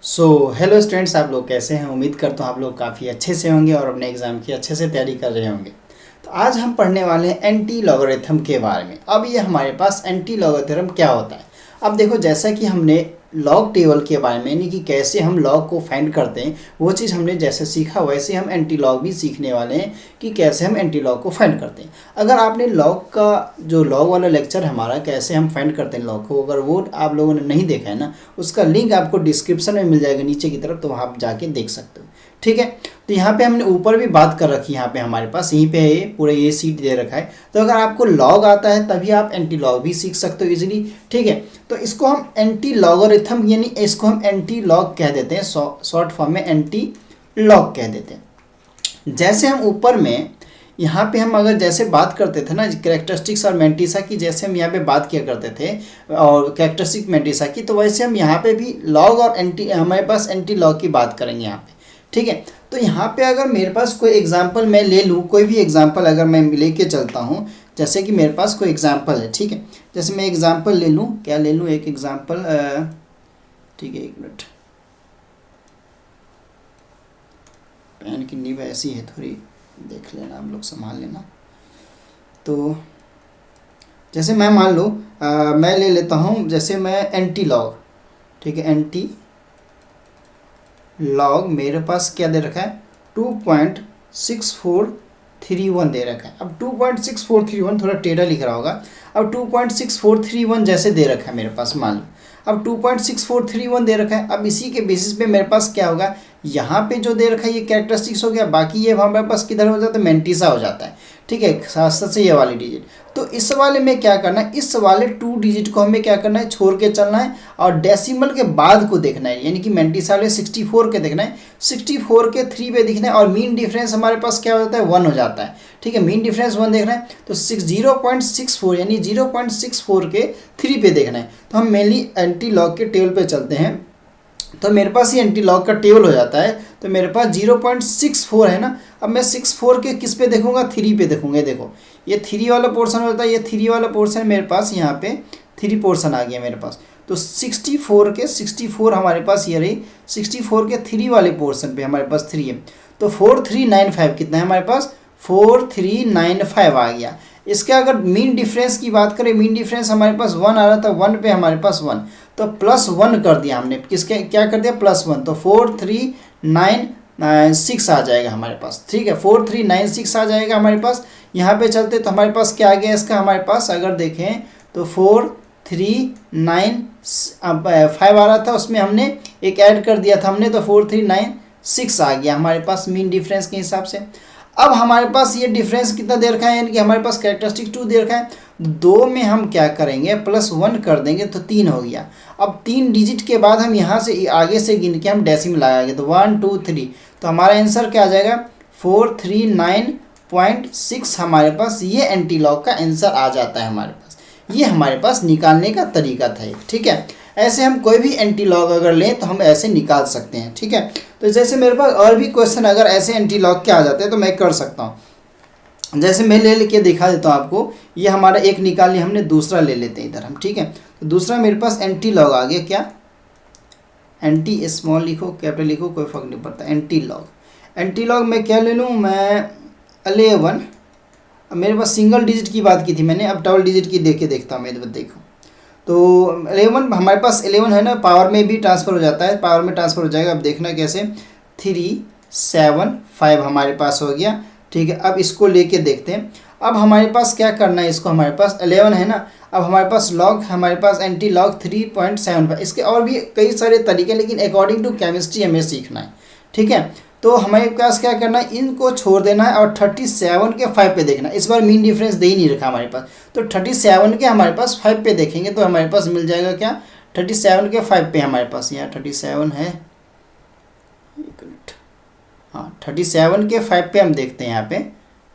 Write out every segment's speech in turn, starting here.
Hello students, आप लोग कैसे हैं। उम्मीद करता हूँ आप लोग काफ़ी अच्छे से होंगे और अपने एग्ज़ाम की अच्छे से तैयारी कर रहे होंगे। तो आज हम पढ़ने वाले हैं एंटी लॉगरिथम के बारे में। अब ये हमारे पास एंटी लॉगरिथम क्या होता है। अब देखो, जैसा कि हमने लॉग टेबल के बारे में, यानी कि कैसे हम लॉग को फाइंड करते हैं, वो चीज़ हमने जैसे सीखा वैसे हम एंटी लॉग भी सीखने वाले हैं कि कैसे हम एंटी लॉग को फाइंड करते हैं। अगर आपने लॉग का जो लॉग वाला लेक्चर हमारा कैसे हम फाइंड करते हैं लॉग को, अगर वो आप लोगों ने नहीं देखा है ना, उसका लिंक आपको डिस्क्रिप्शन में मिल जाएगा नीचे की तरफ, तो वहाँ आप जाके देख सकते हो। ठीक है, तो यहाँ पे हमने ऊपर भी बात कर रखी है। यहाँ पे हमारे पास यहीं पे है, पूरे ये सीट दे रखा है। तो अगर आपको लॉग आता है तभी आप एंटी लॉग भी सीख सकते हो इजीली। ठीक है, तो इसको हम एंटी लॉगरिथम यानी इसको हम एंटी लॉग कह देते हैं, शॉर्ट फॉर्म में एंटी लॉग कह देते हैं। जैसे हम ऊपर में यहाँ पे हम अगर जैसे बात करते थे ना कैरेक्टरिस्टिक्स और मैंटिसा की, जैसे हम यहाँ पे बात किया करते थे और कैरेक्टरिस्टिक मैंटिसा की, तो वैसे हम यहाँ पे भी लॉग और एंटी, हमारे पास एंटी लॉग की बात करेंगे यहाँ पे। ठीक है, तो यहाँ पे अगर मेरे पास कोई एग्जांपल मैं ले लूँ, कोई भी एग्जांपल अगर मैं लेके चलता हूँ, जैसे कि मेरे पास कोई एग्जांपल है। ठीक है, जैसे मैं एग्जांपल ले लूँ, क्या ले लूँ, एक एग्जांपल। ठीक है, एक मिनट, पेन की नीब ऐसी है थोड़ी, देख लेना आप लोग, संभाल लेना। तो जैसे मैं मान लो मैं ले लेता हूँ, जैसे मैं एंटी लॉग। ठीक है, एंटी लॉग मेरे पास क्या दे रखा है, 2.6431 दे रखा है। अब 2.6431 थोड़ा टेढ़ा लिख रहा होगा। अब 2.6431 जैसे दे रखा है मेरे पास, मान लो अब 2.6431 दे रखा है। अब इसी के बेसिस पे मेरे पास क्या होगा, यहाँ पे जो दे रखा है ये कैरेक्टरिस्टिक्स हो गया, बाकी ये हमारे पास किधर हो जाता है, मैंटिसा हो जाता है। ठीक है, साथ साथ से ये वाली डिजिट। तो इस वाले में क्या करना है, इस वाले 2 डिजिट को हमें क्या करना है, छोड़ के चलना है और डेसिमल के बाद को देखना है, यानी कि मैंटिसा वाले 64 के देखना है, 64 के 3 पे दिखना है और मीन डिफरेंस हमारे पास क्या हो जाता है, 1 हो जाता है। ठीक है, मीन डिफरेंस 1 देखना है, तो 0.64 यानी 0.64 के 3 पे देखना है। तो हम मेनली एंटी लॉग के टेबल पे चलते हैं, तो मेरे पास ये एंटी लॉग का टेबल हो जाता है। तो मेरे पास 0.64 है ना। अब मैं 64 के किस पे देखूंगा, 3 पे देखूंगा। देखो ये 3 वाला पोर्शन होता है, ये 3 वाला पोर्शन मेरे पास, यहाँ पे 3 पोर्शन आ गया मेरे पास। तो 64 के 64 हमारे पास ये रही, 64 के 3 वाले पोर्शन पे हमारे पास 3 है। तो 4395 कितना है हमारे पास, 4395 आ गया। इसका अगर मीन डिफरेंस की बात करें, मीन डिफरेंस हमारे पास 1 आ रहा था, 1 पे हमारे पास 1, तो +1 कर दिया हमने, किसके क्या कर दिया, +1, तो 4396 आ जाएगा हमारे पास। ठीक है, 4396 आ जाएगा हमारे पास। यहाँ पे चलते तो हमारे पास क्या आ गया इसका, हमारे पास अगर देखें तो 4395 आ रहा था, उसमें हमने एक ऐड कर दिया था हमने, तो 4396 आ गया हमारे पास मीन डिफरेंस के हिसाब से। अब हमारे पास ये डिफरेंस कितना दे रखा है, यानी कि हमारे पास कैरेक्टरिस्टिक 2 दे रखा है, 2 में हम क्या करेंगे, +1 कर देंगे तो 3 हो गया। अब 3 डिजिट के बाद हम यहाँ से आगे से गिन के हम डेसिमल लगाएंगे, तो 1 2 3, तो हमारा आंसर क्या आ जाएगा, 439.6 हमारे पास ये एंटी लॉग का आंसर आ जाता है हमारे पास। ये हमारे पास निकालने का तरीका था एक। ठीक है, ऐसे हम कोई भी एंटी लॉग अगर लें तो हम ऐसे निकाल सकते हैं। ठीक है, तो जैसे मेरे पास और भी क्वेश्चन अगर ऐसे एंटी लॉग के आ जाते हैं तो मैं कर सकता हूँ। जैसे मैं ले लेके दिखा देता हूँ आपको, ये हमारा एक निकाल लिया हमने, दूसरा ले लेते हैं इधर हम। ठीक है, तो दूसरा मेरे पास एंटी लॉग आ गया, क्या, एंटी स्मॉल लिखो कैपिटल लिखो कोई फर्क नहीं पड़ता, एंटी लॉग। एंटी लॉग मैं क्या ले लूँ, मैं 11। अब मेरे पास सिंगल डिजिट की बात की थी मैंने, अब डबल डिजिट की देख के देखता हूँ मैं, इधर देखो तो 11 हमारे पास 11 है ना, पावर में भी ट्रांसफ़र हो जाता है, पावर में ट्रांसफ़र हो जाएगा। अब देखना कैसे, 375 हमारे पास हो गया। ठीक है, अब इसको लेके देखते हैं। अब हमारे पास क्या करना है, इसको हमारे पास 11 है ना, अब हमारे पास लॉग, हमारे पास एंटी लॉग 3.75। इसके और भी कई सारे तरीके, लेकिन अकॉर्डिंग टू केमिस्ट्री हमें सीखना है। ठीक है, तो हमारे पास क्या करना है, इनको छोड़ देना है और 37 के 5 पे देखना है। इस बार मीन डिफरेंस दे ही नहीं रखा हमारे पास, तो 37 के हमारे पास 5 पे देखेंगे तो हमारे पास मिल जाएगा क्या, 37 के 5 पे हमारे पास, यहाँ 37 है, एक मिनट, हाँ 37 के 5 पे हम देखते हैं। यहाँ पे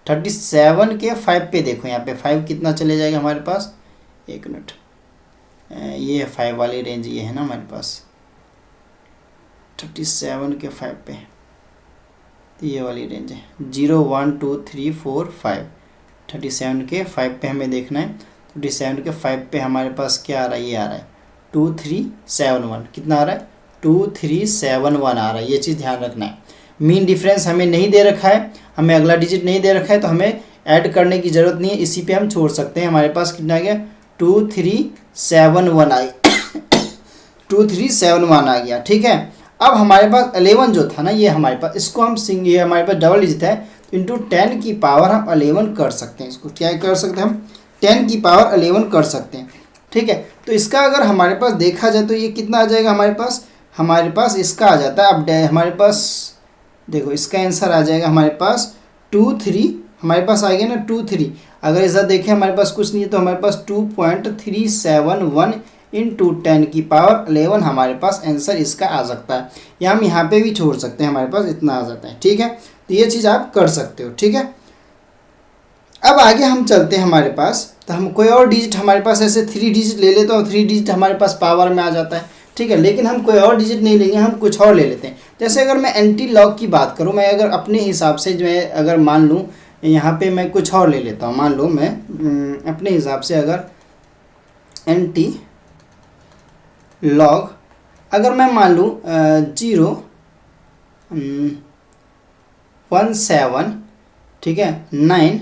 37 के 5 पे देखो, यहाँ पे 5 कितना चले जाएगा हमारे पास, एक मिनट, ये 5 वाली रेंज ये है ना हमारे पास, 37 के 5 पे, तो ये वाली रेंज है 0 1 2 3 4 5, 37 के 5 पे हमें देखना है। 37 के 5 पे हमारे पास क्या आ रहा है, ये आ रहा है 2371, कितना आ रहा है 2371 आ रहा है, ये चीज़ ध्यान रखना है। मीन डिफरेंस हमें नहीं दे रखा है, हमें अगला डिजिट नहीं दे रखा है, तो हमें ऐड करने की ज़रूरत नहीं है, इसी पे हम छोड़ सकते हैं। हमारे पास कितना आ गया 2371 आ 2371 आ गया, ठीक है। अब हमारे पास 11 जो था ना, ये हमारे पास, इसको हम ये हमारे पास डबल डिजिट है, तो इंटू 10 की पावर हम 11 कर सकते हैं। इसको क्या कर सकते हैं हम, 10 की पावर 11 कर सकते हैं, ठीक है। तो इसका अगर हमारे पास देखा जाए तो ये कितना आ जाएगा हमारे पास इसका आ जाता है। अब हमारे पास देखो इसका आंसर आ जाएगा हमारे पास 23, हमारे पास आ गया ना 23। अगर ऐसा देखें हमारे पास कुछ नहीं है, तो हमारे पास 2.371 इंटू 10 की पावर 11 हमारे पास आंसर इसका आ सकता है। या हम यहाँ पे भी छोड़ सकते हैं, हमारे पास इतना आ जाता है, ठीक है। तो ये चीज़ आप कर सकते हो, ठीक है। अब आगे हम चलते हैं हमारे पास, तो हम कोई और डिजिट हमारे पास ऐसे 3 डिजिट ले लेते हैं, 3 डिजिट हमारे पास पावर में आ जाता है, ठीक है। लेकिन हम कोई और डिजिट नहीं लेंगे, हम कुछ और ले लेते हैं। जैसे अगर मैं एंटी लॉग की बात करूँ, मैं अगर अपने हिसाब से जो है, अगर मान लूँ यहाँ पे मैं कुछ और ले लेता हूँ, मान लो मैं अपने हिसाब से अगर एंटी लॉग अगर मैं मान लूँ 0.17, ठीक है, 9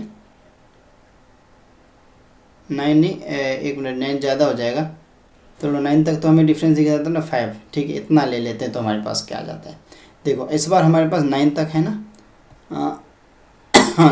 नहीं, एक मिनट, 9 ज़्यादा हो जाएगा, तो 9 तक तो हमें डिफरेंस दिखा जाता है ना 5, ठीक है। इतना ले लेते हैं तो हमारे पास क्या आ जाता है, देखो इस बार हमारे पास 9 तक है ना, हाँ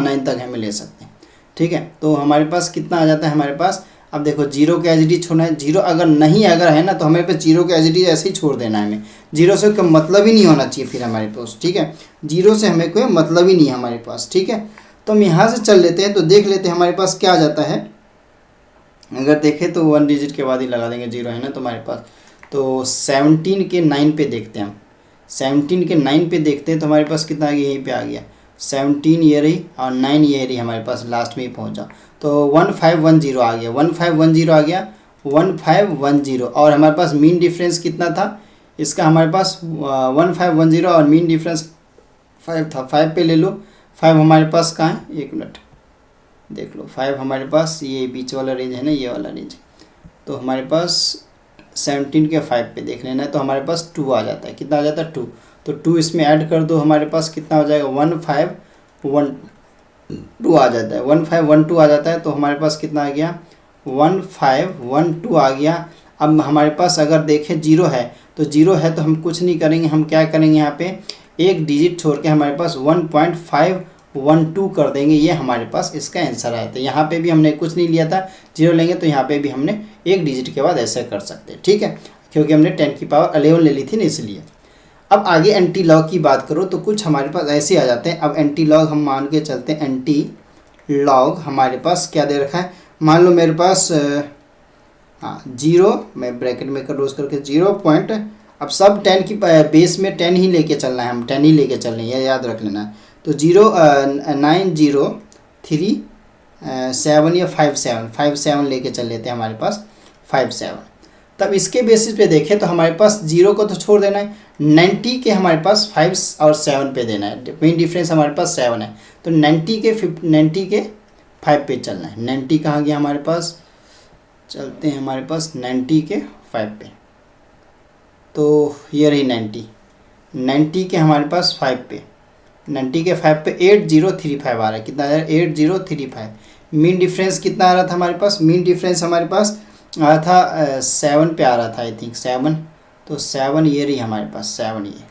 9 तक हमें ले सकते हैं, ठीक है। तो हमारे पास कितना आ जाता है हमारे पास, अब देखो 0 के एज इट इज छोड़ना है, 0 अगर है ना, तो हमें पे 0 के एज इट इज ऐसे ही छोड़ देना है। हमें 0 से कोई मतलब ही नहीं होना चाहिए फिर हमारे पास, ठीक है। 0 से हमें कोई मतलब ही नहीं है हमारे पास, ठीक है। तो हम यहाँ से चल लेते हैं, तो देख लेते हैं हमारे पास क्या आ जाता है। अगर देखें तो 1 डिजिट के बाद ही लगा देंगे, 0 है ना तो हमारे पास, तो 17 के 9 पे देखते हैं हम, 17 के 9 पे देखते हैं, तो हमारे पास कितना आ गया, यहीं पे आ गया 17, ये रही, और 9 ये रही हमारे पास, लास्ट में ही पहुंचा, तो 1510 आ गया, 1510 आ गया, 1510। और हमारे पास मीन डिफरेंस कितना था इसका, हमारे पास 1510 और मीन डिफरेंस 5 था, 5 पे ले लो। 5 हमारे पास कहाँ है, एक मिनट देख लो, 5 हमारे पास ये बीच वाला रेंज है ना, ये वाला रेंज, तो हमारे पास 17 के 5 पे देख लेना है, तो हमारे पास 2 आ जाता है। कितना आ जाता है 2, तो 2 इसमें ऐड कर दो, हमारे पास कितना हो जाएगा 1512 आ जाता है, 1512 आ जाता है। तो हमारे पास कितना आ गया 1512 आ गया। अब हमारे पास अगर देखें 0 है, तो 0 है तो हम कुछ नहीं करेंगे, हम क्या करेंगे यहाँ पे एक डिजिट छोड़ के हमारे पास 1.512 कर देंगे, ये हमारे पास इसका आंसर आया था। यहाँ पे भी हमने कुछ नहीं लिया था, 0 लेंगे, तो यहाँ पे भी हमने एक डिजिट के बाद ऐसे कर सकते हैं, ठीक है, क्योंकि हमने 10 की पावर 11 ले ली थी ना, इसलिए। अब आगे एंटी लॉग की बात करो तो कुछ हमारे पास ऐसे आ जाते हैं। अब एंटी लॉग हम मान के चलते हैं, एंटी लॉग हमारे पास क्या दे रखा है, मान लो मेरे पास 0, मैं ब्रैकेट में क्लोज करके 0. अब सब 10 की बेस में 10 ही लेके चलना है, हम 10 ही लेके चलना है, ये याद रख लेना है। तो 903 या 57 लेके चल लेते हैं, हमारे पास 57। तब इसके बेसिस पे देखें तो हमारे पास 0 को तो छोड़ देना है, 90 के हमारे पास 5 और 7 पे देना है, मेन डिफरेंस हमारे पास 7 है, तो 90 के 5 पे चलना है। 90 कहाँ गया हमारे पास, चलते हैं हमारे पास 90 के 5 पे, तो ये रही 90 के हमारे पास 5 पे, 90 के 5 पे 8035 आ रहा है। कितना आ रहा है 8035। मीन डिफरेंस कितना आ रहा था हमारे पास, मीन डिफरेंस हमारे पास आ रहा था 7 पे आ रहा था, आई थिंक 7, तो 7 ये रही हमारे पास, 7 ये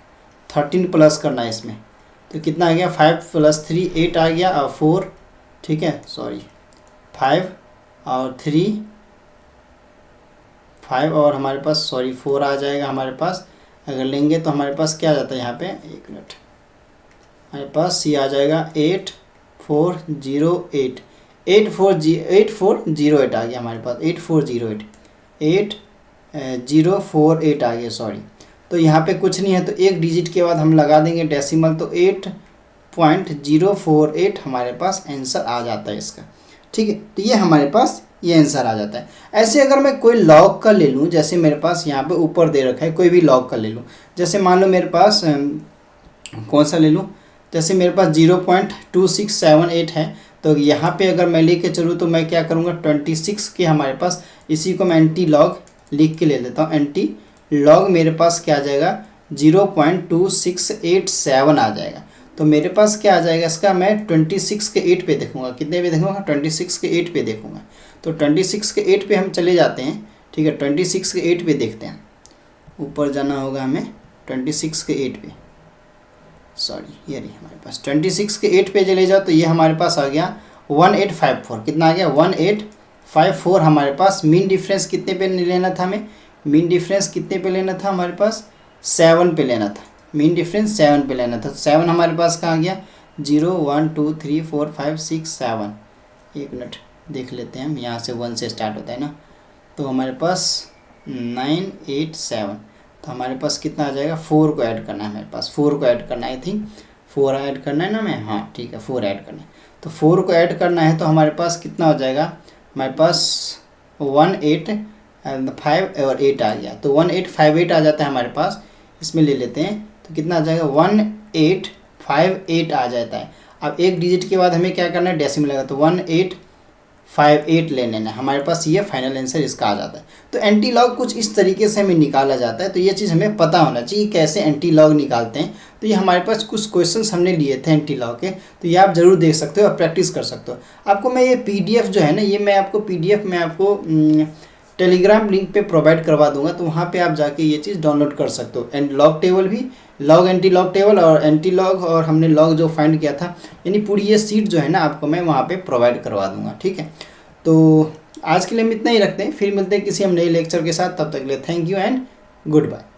13 प्लस करना है इसमें, तो कितना आ गया 5 + 3 8 आ गया, और 4, ठीक है, सॉरी 5 और 3 5 और हमारे पास सॉरी 4 आ जाएगा हमारे पास। अगर लेंगे तो हमारे पास क्या आ जाता है यहाँ पे, एक मिनट, हमारे पास सी आ जाएगा 8408 8408 आ गया हमारे पास, 8048 आ गया, सॉरी। तो यहाँ पे कुछ नहीं है, तो एक डिजिट के बाद हम लगा देंगे डेसिमल, तो 8.048 हमारे पास आंसर आ जाता है इसका, ठीक है। तो ये हमारे पास ये आंसर आ जाता है। ऐसे अगर मैं कोई लॉग का ले लूँ, जैसे मेरे पास यहाँ पे ऊपर दे रखा है, कोई भी लॉग का ले लूँ, जैसे मान लो मेरे पास कौन सा ले लूँ, जैसे मेरे पास 0.2678 है, तो यहाँ पे अगर मैं लेके चलूँ तो मैं क्या करूँगा 26 के हमारे पास, इसी को मैं एंटी लॉग लिख के ले लेता हूँ, एंटी लॉग मेरे पास क्या आ जाएगा 0.2687 आ जाएगा। तो मेरे पास क्या आ जाएगा इसका, मैं 26 के 8 पे देखूंगा, कितने पे देखूंगा 26 के 8 पे देखूंगा। तो 26 के 8 पे हम चले जाते हैं, ठीक है 26 के 8 पे देखते हैं, ऊपर जाना होगा हमें 26 के 8 पे, सॉरी ये रही हमारे पास 26 के 8 पे चले जाओ तो ये हमारे पास आ गया 1854, कितना आ गया 1854 हमारे पास। मीन डिफरेंस कितने पे लेना था हमें, मीन डिफरेंस कितने पे लेना था हमारे पास 7 पे लेना था, मीन डिफरेंस 7 पे लेना था। तो 7 हमारे पास कहाँ गया 0 1 2 3 4 5 6 7, एक मिनट देख लेते हैं हम, यहाँ से 1 से स्टार्ट होता है ना, तो हमारे पास 987, तो हमारे पास कितना आ जाएगा 4 को ऐड करना है, हमारे पास 4 को ऐड करना है, आई थिंक 4 ऐड करना है ना मैं, हाँ ठीक है 4 ऐड करना है। तो 4 को ऐड करना है तो हमारे पास कितना हो जाएगा, हमारे पास 1858 और 8 आ गया, तो 1858 आ जाता है हमारे पास, इसमें ले लेते हैं तो कितना आ जाएगा 1858 आ जाता है। अब एक डिजिट के बाद हमें क्या करना है डेसिमल लगा, तो 1858 ले लेना है, हमारे पास ये फाइनल आंसर इसका आ जाता है। तो एंटी लॉग कुछ इस तरीके से हमें निकाला जाता है, तो ये चीज़ हमें पता होना चाहिए कैसे एंटी लॉग निकालते हैं। तो ये हमारे पास कुछ क्वेश्चंस हमने लिए थे एंटी लॉग के, तो ये आप ज़रूर देख सकते हो और प्रैक्टिस कर सकते हो। आपको मैं ये PDF जो है ना, ये मैं आपको PDF में आपको टेलीग्राम लिंक पे प्रोवाइड करवा दूंगा, तो वहाँ पे आप जाके ये चीज़ डाउनलोड कर सकते हो। एंड लॉग टेबल भी, लॉग एंटी लॉग टेबल और एंटी लॉग, और हमने लॉग जो फाइंड किया था, यानी पूरी ये सीट जो है ना आपको मैं वहाँ पे प्रोवाइड करवा दूंगा, ठीक है। तो आज के लिए हम इतना ही रखते हैं, फिर मिलते हैं किसी हम नए लेक्चर के साथ, तब तक के लिए thank you and good bye.